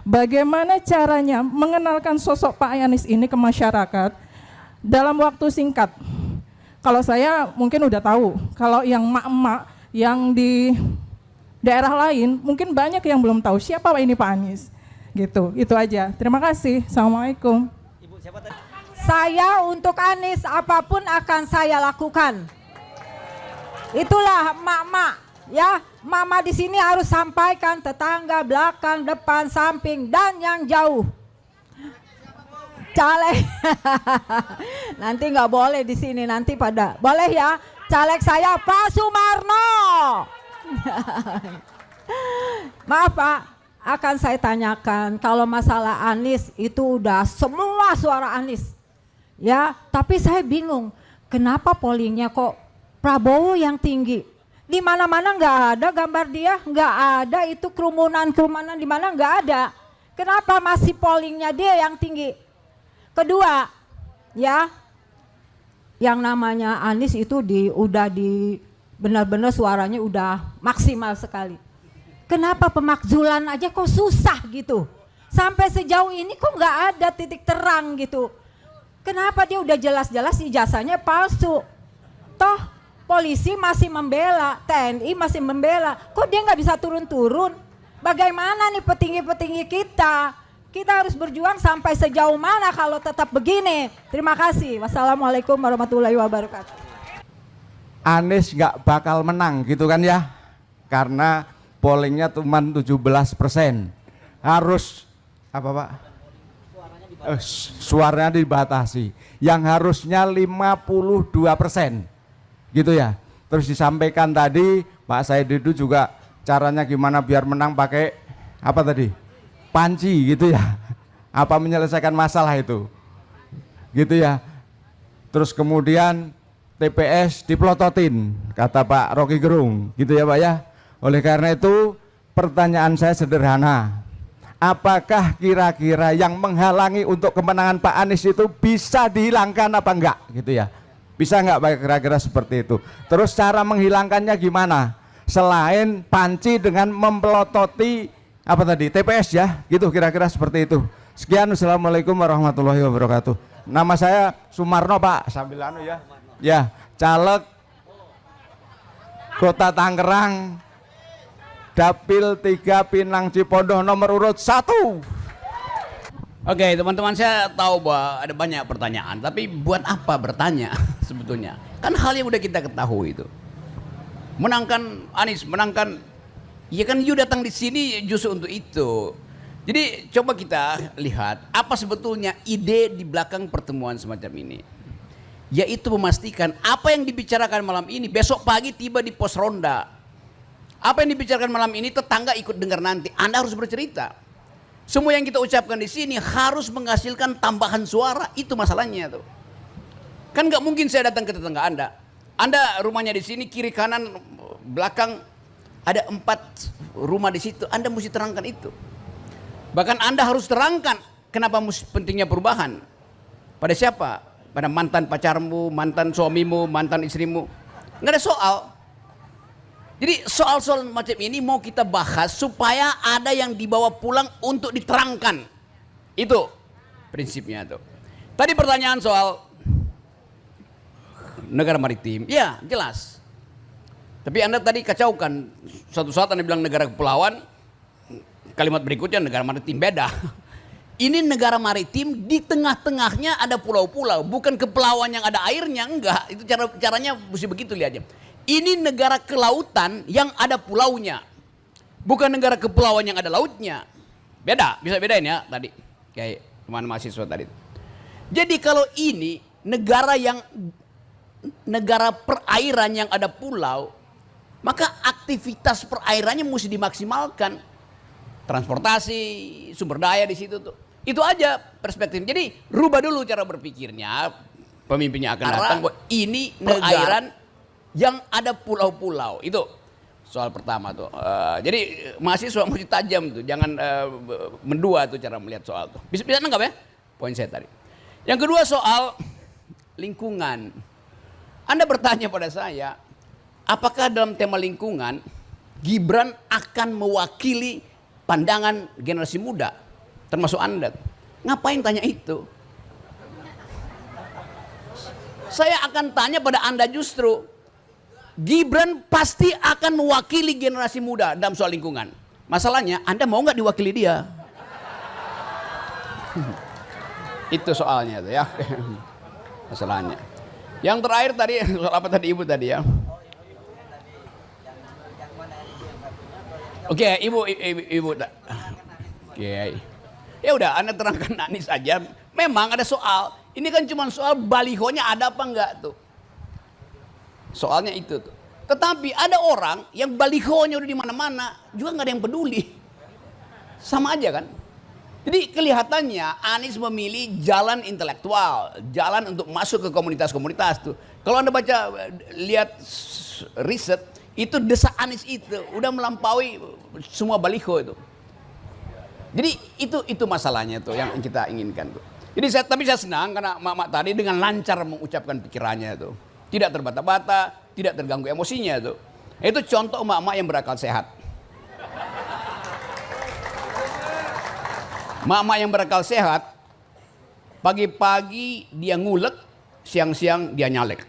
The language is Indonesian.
bagaimana caranya mengenalkan sosok Pak Anies ini ke masyarakat dalam waktu singkat. Kalau saya mungkin udah tahu, kalau yang emak-emak yang di daerah lain mungkin banyak yang belum tahu siapa ini Pak Anies. Gitu, itu aja. Terima kasih. Assalamualaikum. Ibu siapa tadi? Saya untuk Anies apapun akan saya lakukan. Itulah emak-emak ya. Mama di sini harus sampaikan tetangga, belakang, depan, samping dan yang jauh. Caleg nanti nggak boleh di sini, nanti pada boleh ya. Caleg saya Pak Sumarno. Maaf Pak, akan saya tanyakan kalau masalah Anies itu udah semua suara Anies ya, tapi saya bingung kenapa pollingnya kok Prabowo yang tinggi. Di mana-mana nggak ada gambar dia, nggak ada itu kerumunan di mana, nggak ada. Kenapa masih pollingnya dia yang tinggi? Kedua, ya, yang namanya Anies itu udah benar-benar suaranya udah maksimal sekali. Kenapa pemakzulan aja kok susah gitu? Sampai sejauh ini kok nggak ada titik terang gitu? Kenapa dia udah jelas-jelas ijazahnya palsu? Toh polisi masih membela, TNI masih membela, kok dia nggak bisa turun-turun? Bagaimana nih petinggi-petinggi kita? Kita harus berjuang sampai sejauh mana kalau tetap begini. Terima kasih. Wassalamualaikum warahmatullahi wabarakatuh. Anies nggak bakal menang gitu kan ya, karena pollingnya cuma 17%. Harus apa Pak? Suaranya dibatasi. Yang harusnya 52%, gitu ya. Terus disampaikan tadi Pak Said Didu juga caranya gimana biar menang pakai apa tadi? Panci gitu ya, apa menyelesaikan masalah itu gitu ya. Terus kemudian TPS diplototin kata Pak Rocky Gerung gitu ya Pak ya. Oleh karena itu pertanyaan saya sederhana, apakah kira-kira yang menghalangi untuk kemenangan Pak Anies itu bisa dihilangkan apa enggak gitu ya, bisa enggak Pak kira-kira seperti itu. Terus cara menghilangkannya gimana selain panci dengan mempelototi apa tadi TPS ya, gitu kira-kira seperti itu. Sekian, assalamualaikum warahmatullahi wabarakatuh. Nama saya Sumarno Pak, sambil anu ya. Ya, caleg Kota Tangerang, Dapil 3 Pinang Cipondoh nomor urut 1. Oke, teman-teman, saya tahu bahwa ada banyak pertanyaan, tapi buat apa bertanya sebetulnya? Kan hal yang udah kita ketahui itu. Menangkan Anies, menangkan. Ya kan you datang di sini justru untuk itu. Jadi coba kita lihat apa sebetulnya ide di belakang pertemuan semacam ini. Yaitu memastikan apa yang dibicarakan malam ini besok pagi tiba di pos ronda. Apa yang dibicarakan malam ini tetangga ikut dengar nanti. Anda harus bercerita. Semua yang kita ucapkan di sini harus menghasilkan tambahan suara. Itu masalahnya tuh. Kan nggak mungkin saya datang ke tetangga Anda. Anda rumahnya di sini, kiri kanan belakang ada 4 rumah di situ, Anda mesti terangkan itu. Bahkan Anda harus terangkan kenapa pentingnya perubahan. Pada siapa? Pada mantan pacarmu, mantan suamimu, mantan istrimu. Nggak ada soal. Jadi soal-soal macam ini mau kita bahas supaya ada yang dibawa pulang untuk diterangkan. Itu prinsipnya tuh. Tadi pertanyaan soal negara maritim, ya jelas. Tapi Anda tadi kacaukan, suatu saat Anda bilang negara kepulauan, kalimat berikutnya negara maritim, beda. Ini negara maritim, di tengah-tengahnya ada pulau-pulau, bukan kepulauan yang ada airnya, enggak. Itu caranya mesti begitu lihatnya. Ini negara kelautan yang ada pulaunya, bukan negara kepulauan yang ada lautnya. Beda, bisa bedain ya tadi, kayak teman mahasiswa tadi. Jadi kalau ini negara perairan yang ada pulau, maka aktivitas perairannya mesti dimaksimalkan. Transportasi, sumber daya di situ tuh. Itu aja perspektif. Jadi rubah dulu cara berpikirnya. Pemimpinnya akan datang bahwa ini perairan yang ada pulau-pulau. Itu soal pertama tuh. Jadi mahasiswa mesti tajam tuh. Jangan mendua tuh cara melihat soal tuh. Bisa nangkap ya? Poin saya tadi. Yang kedua soal lingkungan. Anda bertanya pada saya, apakah dalam tema lingkungan Gibran akan mewakili pandangan generasi muda? termasuk Anda. Ngapain tanya itu? Saya akan tanya pada Anda justru, Gibran pasti akan mewakili generasi muda dalam soal lingkungan. Masalahnya, Anda mau nggak diwakili dia? Itu soalnya tuh ya. Masalahnya. Yang terakhir tadi, soal apa tadi Ibu tadi ya? Oke, Ibu. Oke. Ya udah, Anda terangkan Anies aja. Memang ada soal. Ini kan cuma soal balihonya ada apa enggak tuh. Soalnya itu tuh. Tetapi ada orang yang balihonya udah di mana-mana, juga nggak ada yang peduli. Sama aja kan? Jadi kelihatannya Anies memilih jalan intelektual, jalan untuk masuk ke komunitas-komunitas tuh. Kalau Anda baca, lihat riset, itu desa Anies itu udah melampaui semua baliho itu. Jadi itu masalahnya tuh yang kita inginkan tuh. Jadi tapi saya senang karena Mak tadi dengan lancar mengucapkan pikirannya tuh. Tidak terbata-bata, tidak terganggu emosinya tuh. Itu contoh emak-emak yang berakal sehat. Emak-emak yang berakal sehat, pagi-pagi dia ngulek, siang-siang dia nyalek.